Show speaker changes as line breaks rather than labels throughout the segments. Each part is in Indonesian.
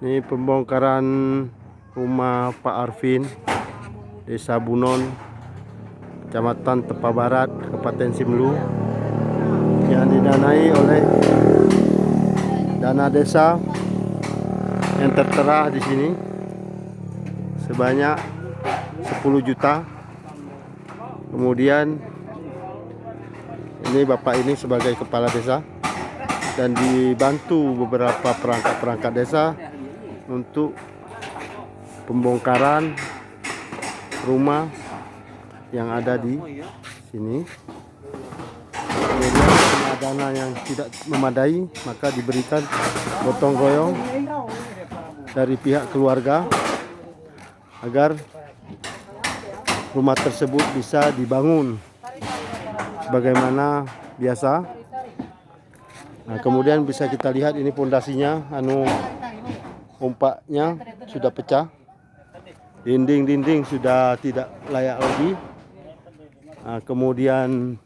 Ini pembongkaran rumah Pak Arvin, Desa Bunon, Kecamatan Tepa Barat, Kabupaten Simelu, yang didanai oleh dana desa yang tertera di sini sebanyak 10 juta. Kemudian ini Bapak ini sebagai kepala desa dan dibantu beberapa perangkat desa untuk pembongkaran rumah yang ada di sini. Kemudian karena dana yang tidak memadai, maka diberikan gotong royong dari pihak keluarga agar rumah tersebut bisa dibangun sebagaimana biasa. Nah, kemudian bisa kita lihat ini pondasinya, ompaknya sudah pecah, dinding sudah tidak layak lagi. Nah, kemudian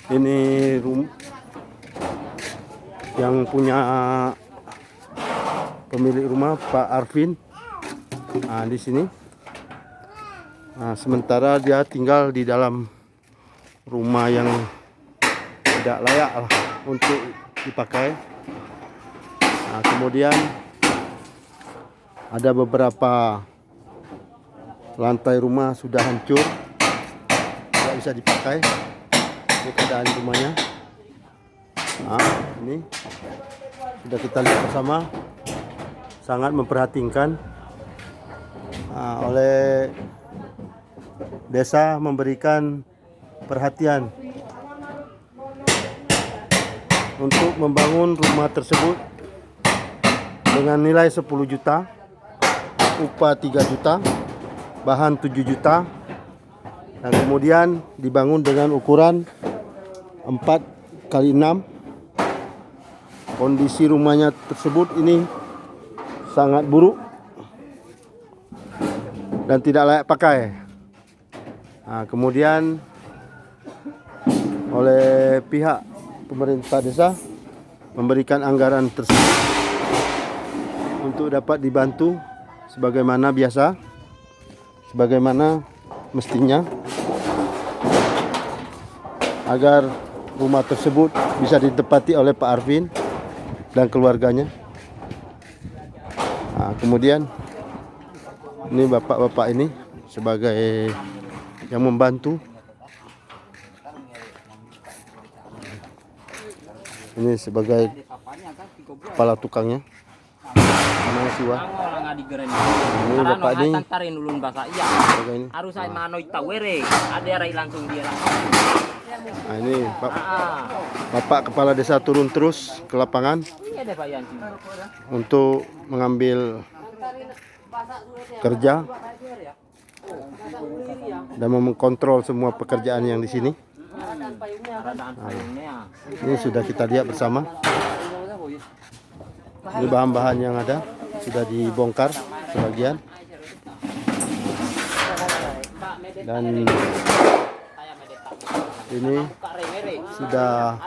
ini yang punya pemilik rumah Pak Arvin, nah, di sini. Nah, sementara dia tinggal di dalam rumah yang tidak layak lah untuk dipakai. Nah, kemudian ada beberapa lantai rumah sudah hancur, tidak bisa dipakai. Ini keadaan rumahnya. Nah, ini sudah kita lihat bersama, sangat memprihatinkan. Nah, oleh desa memberikan perhatian untuk membangun rumah tersebut dengan nilai 10 juta, upah 3 juta, bahan 7 juta, dan kemudian dibangun dengan ukuran 4x6. Kondisi rumahnya tersebut ini sangat buruk dan tidak layak pakai. Nah, kemudian oleh pihak pemerintah desa memberikan anggaran tersebut untuk dapat dibantu sebagaimana biasa, sebagaimana mestinya, agar rumah tersebut bisa ditempati oleh Pak Arvin dan keluarganya. Nah, kemudian ini bapak-bapak ini sebagai yang membantu. Ini sebagai kepala tukangnya. Namanya Siwa. Ini bapak ini. Sebagai ini. Nah, ini bapak kepala desa turun terus ke lapangan untuk mengambil kerja dan mengkontrol semua pekerjaan yang di sini. Nah, ini sudah kita lihat bersama. Ini bahan-bahan yang ada sudah dibongkar sebagian, dan ini sudah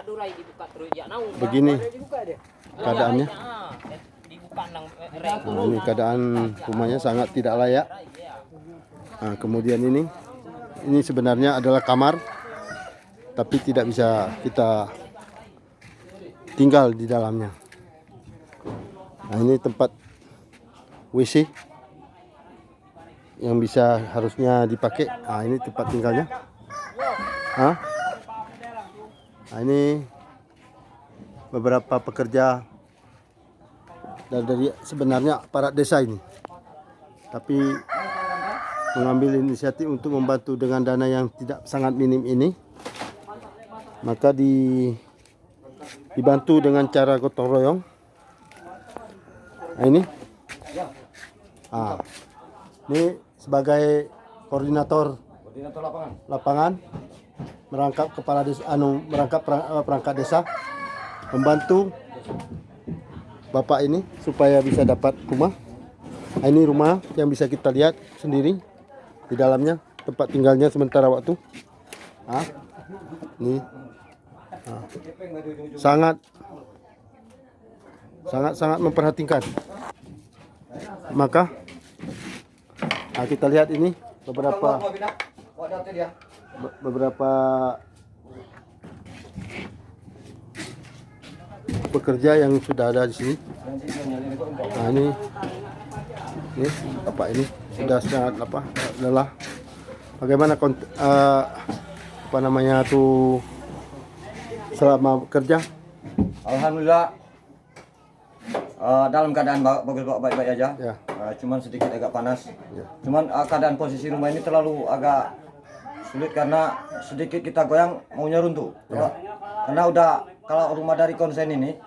begini keadaannya. Nah, ini keadaan rumahnya sangat tidak layak. Nah, kemudian ini sebenarnya adalah kamar, tapi tidak bisa kita tinggal di dalamnya. Nah, ini tempat WC yang bisa harusnya dipakai. Nah, ini tempat tinggalnya. Nah, ini beberapa pekerja dari sebenarnya aparat desa ini, tapi mengambil inisiatif untuk membantu dengan dana yang tidak sangat minim ini, maka dibantu dengan cara gotong royong. Nah, ini sebagai koordinator lapangan merangkap kepala desa, merangkap perangkat desa, membantu bapak ini supaya bisa dapat rumah. Nah, ini rumah yang bisa kita lihat sendiri di dalamnya, tempat tinggalnya sementara waktu. Nah, ini sangat memperhatikan. Maka kita lihat ini beberapa pekerja yang sudah ada di sini. Nah ini Bapak ini sudah sangat lelah. Bagaimana apa namanya tuh selama bekerja?
Alhamdulillah dalam keadaan bagus, baik-baik aja.
Ya.
Cuman sedikit agak panas.
Ya.
Cuman keadaan posisi rumah ini terlalu agak sulit karena sedikit kita goyang maunya runtuh.
Ya.
Karena udah kalau rumah dari konsen ini,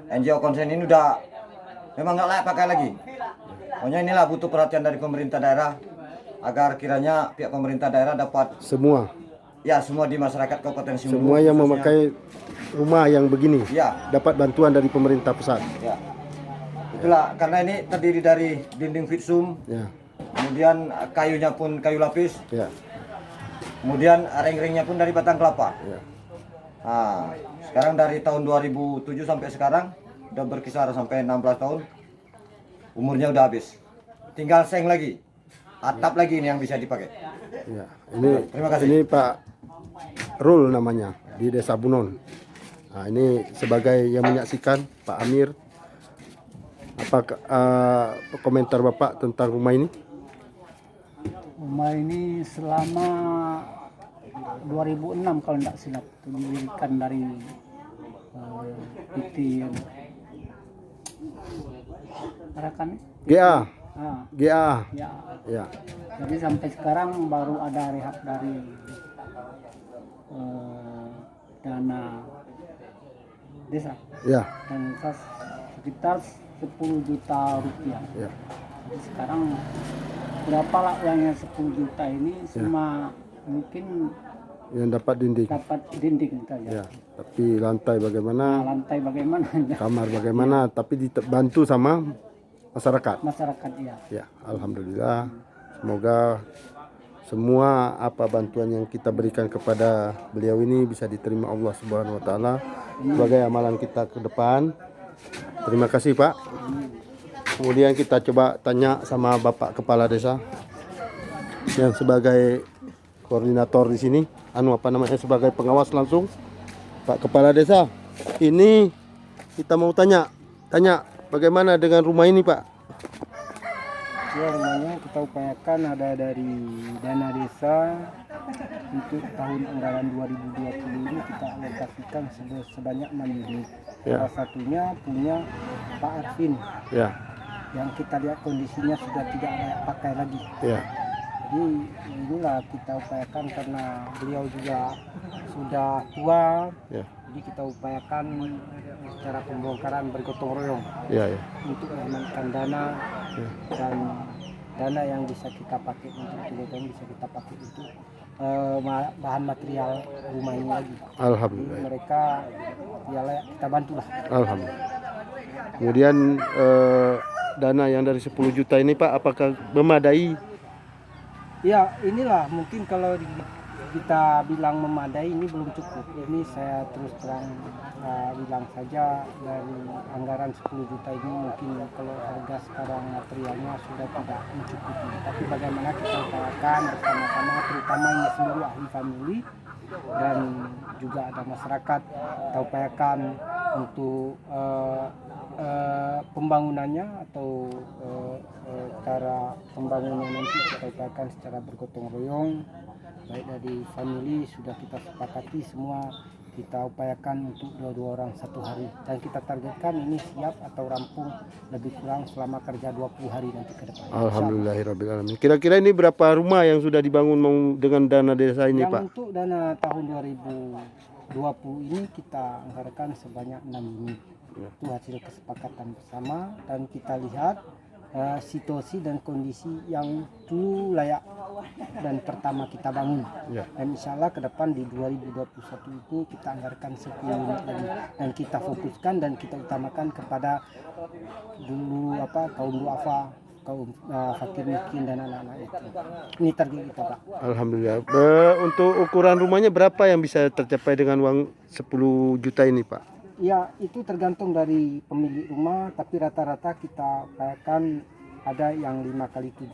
NGO konsen ini udah memang nggak layak pakai lagi. Pokoknya inilah butuh perhatian dari pemerintah daerah agar kiranya pihak pemerintah daerah dapat
Semua
di masyarakat Kabupaten Simalungun
semua yang
khususnya,
memakai rumah yang begini
ya,
dapat bantuan dari pemerintah pusat.
ya. Itulah karena ini terdiri dari dinding fitsum,
Ya.
kemudian kayunya pun kayu lapis,
Ya.
kemudian ring-ringnya pun dari batang kelapa.
Ya.
Nah, sekarang dari tahun 2007 sampai sekarang udah berkisar sampai 16 tahun. Umurnya udah habis. Tinggal seng lagi. Atap lagi ini yang bisa dipakai.
Ya. Ini
Terima kasih.
Ini Pak Rul namanya di Desa Bunon. Nah, ini sebagai yang menyaksikan Pak Amir. Apa komentar Bapak tentang rumah ini?
Rumah ini selama 2006 kalau tidak silap didirikan dari PT Arakan.
GA.
Ah,
GA.
ya.
Ya.
Jadi sampai sekarang baru ada rehab dari dana desa
Ya.
dan sekitar 10 juta rupiah.
Ya.
Jadi sekarang berapa lah uangnya 10 juta ini cuma mungkin
Yang dapat dinding.
dapat dinding saja.
Ya. Tapi lantai bagaimana?
Lantai bagaimana?
Kamar bagaimana? Tapi dibantu sama masyarakat.
Masyarakat ya.
Ya, alhamdulillah. Semoga semua bantuan yang kita berikan kepada beliau ini bisa diterima Allah Subhanahu wa taala sebagai amalan kita ke depan. Terima kasih, Pak. Kemudian kita coba tanya sama Bapak Kepala Desa yang sebagai koordinator di sini, sebagai pengawas langsung. Pak Kepala Desa, ini kita mau tanya bagaimana dengan rumah ini, Pak?
Ya, rumahnya kita upayakan ada dari dana desa untuk tahun anggaran 2020 ini kita alokasikan sebanyak 6 unit.
Ya.
Salah satunya punya Pak Arvin
Ya,
yang kita lihat kondisinya sudah tidak layak pakai lagi.
ya,
Jadi inilah kita upayakan karena beliau juga sudah tua.
ya,
Jadi kita upayakan secara pembongkaran bergotong royong
ya, ya.
untuk mengamankan dana
Ya.
dan dana yang bisa kita pakai untuk yang bisa kita pakai untuk bahan material rumah ini lagi. Jadi
Alhamdulillah.
mereka ya layak kita bantulah.
Alhamdulillah. Kemudian dana yang dari 10 juta ini, Pak, apakah memadai?
Ya inilah mungkin kalau kita bilang memadai ini belum cukup. Ini saya terus terang bilang saja dari anggaran 10 juta ini mungkin kalau harga sekarang materialnya sudah tidak mencukupi. Tapi bagaimana kita upayakan bersama-sama terutama ini seluruh ahli famili dan juga ada masyarakat kita upayakan untuk pembangunannya atau cara pembangunan nanti kita upayakan secara bergotong royong, baik dari famili sudah kita sepakati semua kita upayakan untuk dua orang satu hari dan kita targetkan ini siap atau rampung lebih kurang selama kerja 20 hari nanti ke depan.
Alhamdulillahirrabbilalamin. Kira-kira ini berapa rumah yang sudah dibangun dengan dana desa ini,
Yang
Pak?
untuk dana tahun 2020 ini kita anggarkan sebanyak 6 unit. Itu hasil kesepakatan bersama dan kita lihat situasi dan kondisi yang dulu layak dan pertama kita bangun.
Ya.
Dan insya Allah ke depan di 2021 ini kita anggarkan 10 unit lagi dan kita fokuskan dan kita utamakan kepada dulu kaum duafa, kaum fakir miskin dan anak-anak itu. Ini target kita, Pak.
Alhamdulillah. Untuk ukuran rumahnya berapa yang bisa tercapai dengan uang 10 juta ini, Pak?
Ya, itu tergantung dari pemilik rumah, tapi rata-rata kita upayakan ada yang 5x7,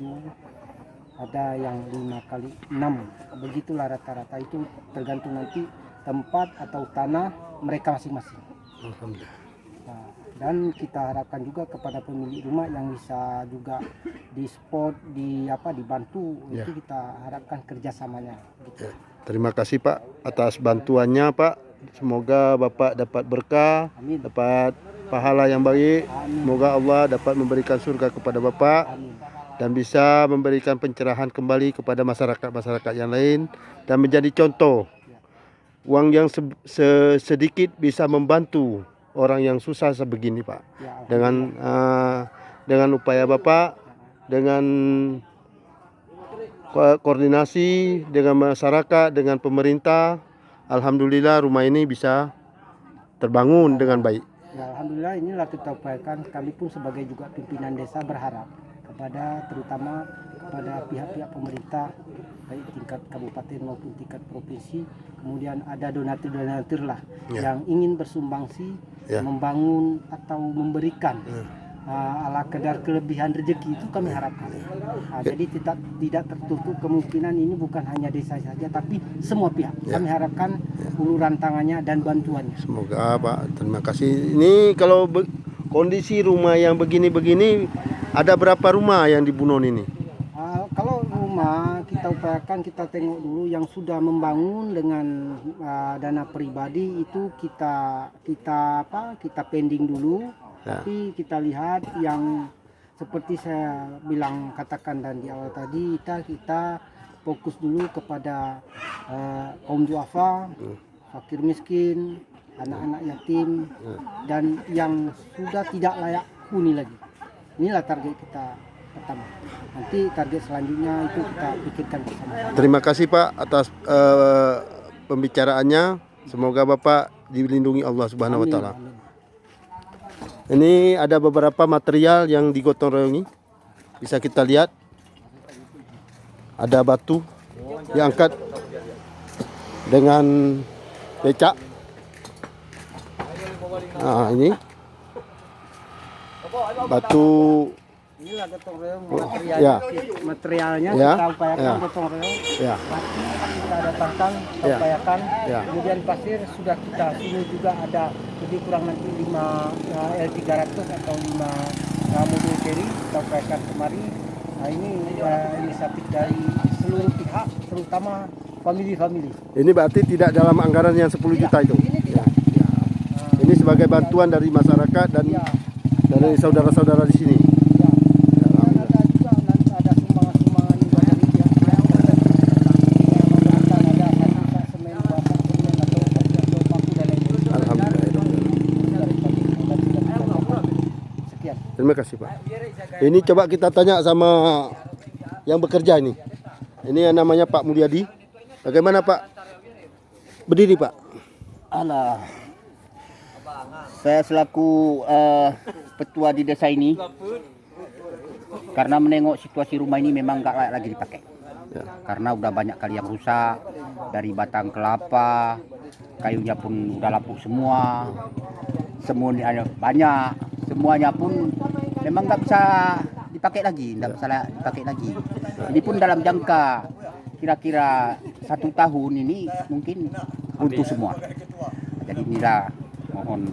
ada yang 5x6. Begitulah rata-rata, itu tergantung nanti tempat atau tanah mereka masing-masing.
Alhamdulillah.
Nah, dan kita harapkan juga kepada pemilik rumah yang bisa juga di spot, dibantu,
Ya.
itu kita harapkan kerjasamanya. Gitu.
Ya. Terima kasih Pak atas bantuannya Pak. Semoga Bapak dapat berkah,
Amin.
dapat pahala yang baik.
Amin.
Semoga Allah dapat memberikan surga kepada Bapak
Amin.
dan bisa memberikan pencerahan kembali kepada masyarakat-masyarakat yang lain dan menjadi contoh. Uang yang sedikit bisa membantu orang yang susah sebegini Pak.
Ya,
Dengan upaya Bapak, dengan koordinasi dengan masyarakat, dengan pemerintah, alhamdulillah rumah ini bisa terbangun dengan baik.
ya, alhamdulillah, inilah kita upayakan. Kami pun sebagai juga pimpinan desa berharap terutama kepada pihak-pihak pemerintah, baik tingkat kabupaten maupun tingkat provinsi, kemudian ada donatur-donatur lah yang ingin bersumbangsi, membangun atau memberikan ala kadar kelebihan rezeki, itu kami harapkan. Jadi tidak tertutup kemungkinan ini bukan hanya desa saja, tapi semua pihak. Kami harapkan uluran tangannya dan bantuannya.
Semoga Pak, terima kasih. Ini kalau kondisi rumah yang begini-begini, ada berapa rumah yang dibunuh ini?
Kalau rumah kita upayakan, kita tengok dulu yang sudah membangun dengan dana pribadi itu kita pending dulu. Tapi kita lihat yang seperti saya katakan dan di awal tadi, kita fokus dulu kepada kaum duafa, fakir miskin, anak-anak yatim, dan yang sudah tidak layak huni lagi. Inilah target kita pertama. Nanti target selanjutnya itu kita pikirkan bersama.
Terima kasih Pak atas pembicaraannya. Semoga Bapak dilindungi Allah Subhanahu wa taala. Ini ada beberapa material yang digotong royongi. Bisa kita lihat. Ada batu diangkat dengan becak. Nah, ini batu.
Inilah gotong royong materialnya,
Ya.
kita upayakan
Ya.
gotong royong.
Ya.
Batu kita datangkan, kita
Ya.
upayakan.
Ya.
Kemudian pasir sudah kita sini juga ada lebih kurang nanti 5 L300 atau 5 mobil carry kita upayakan kemari. Nah, ini inisiatif dari seluruh pihak, terutama family.
Ini berarti tidak dalam anggaran yang 10 juta itu.
Ini tidak.
Ini sebagai bantuan dari masyarakat dan dari saudara-saudara di sini.
Dan ada juga nanti ada sumbangan-sumbangan juga dari pihak ada semen, atau paku dan lain-lain.
Alhamdulillah.
Sekian.
Terima kasih Pak. Ini coba kita tanya sama yang bekerja ini. Ini yang namanya Pak Mulyadi. Bagaimana Pak? Berdiri Pak.
Alah, saya selaku petua di desa ini, karena menengok situasi rumah ini memang nggak layak lagi dipakai.
Ya.
Karena udah banyak kali yang rusak, dari batang kelapa, kayunya pun udah lapuk semua, semuanya banyak, semuanya pun memang nggak bisa dipakai lagi, nggak bisa dipakai lagi. Ini pun dalam jangka kira-kira 1 tahun ini mungkin runtuh semua. Jadi inilah mohon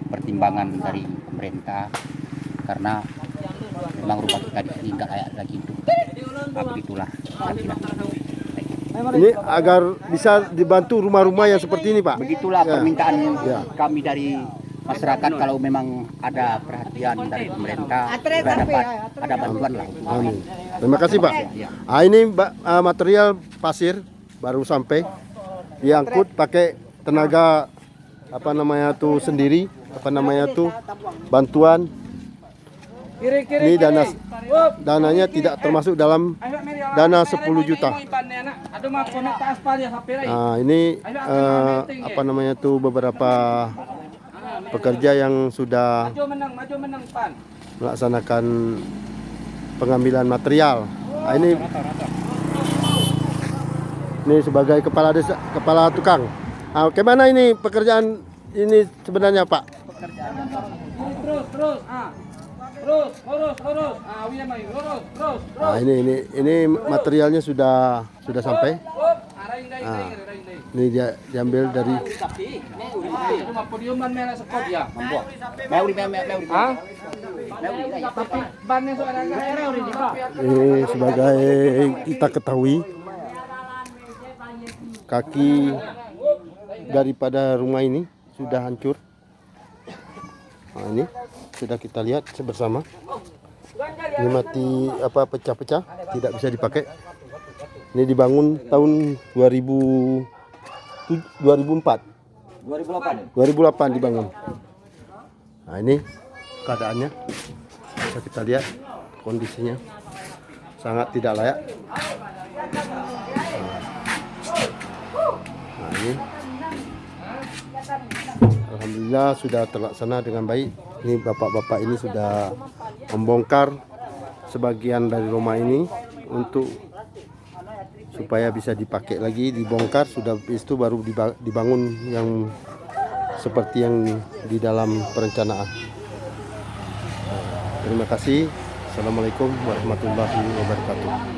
pertimbangan dari pemerintah, karena memang rumah kita di sini nggak layak lagi untuk begitulah.
Ini agar bisa dibantu rumah-rumah yang seperti ini Pak.
Begitulah
Ya.
permintaan
Ya.
kami dari masyarakat, kalau memang ada perhatian dari pemerintah, ada bantuan lah.
Amin. Terima kasih Pak.
Ya.
Ini material pasir baru sampai, diangkut pakai tenaga sendiri, bantuan. Ini dananya tidak termasuk dalam dana 10 juta. Nah, ini beberapa pekerja yang sudah melaksanakan pengambilan material. Nah, ini sebagai kepala desa, kepala tukang. Bagaimana ini pekerjaan ini sebenarnya Pak? Nah, ini materialnya sudah sampai. Nah, ini dia diambil dari ini sebagai kita ketahui kaki daripada rumah ini sudah hancur. Nah, ini sudah kita lihat bersama. Ini mati pecah-pecah, tidak bisa dipakai. Ini dibangun tahun 2004. 2008 dibangun. Nah, ini keadaannya. Bisa kita lihat kondisinya sangat tidak layak. Nah, ini alhamdulillah sudah terlaksana dengan baik. Ini bapak-bapak ini sudah membongkar sebagian dari rumah ini untuk supaya bisa dipakai lagi, dibongkar, sudah itu baru dibangun yang seperti yang di dalam perencanaan. Terima kasih. Assalamualaikum warahmatullahi wabarakatuh.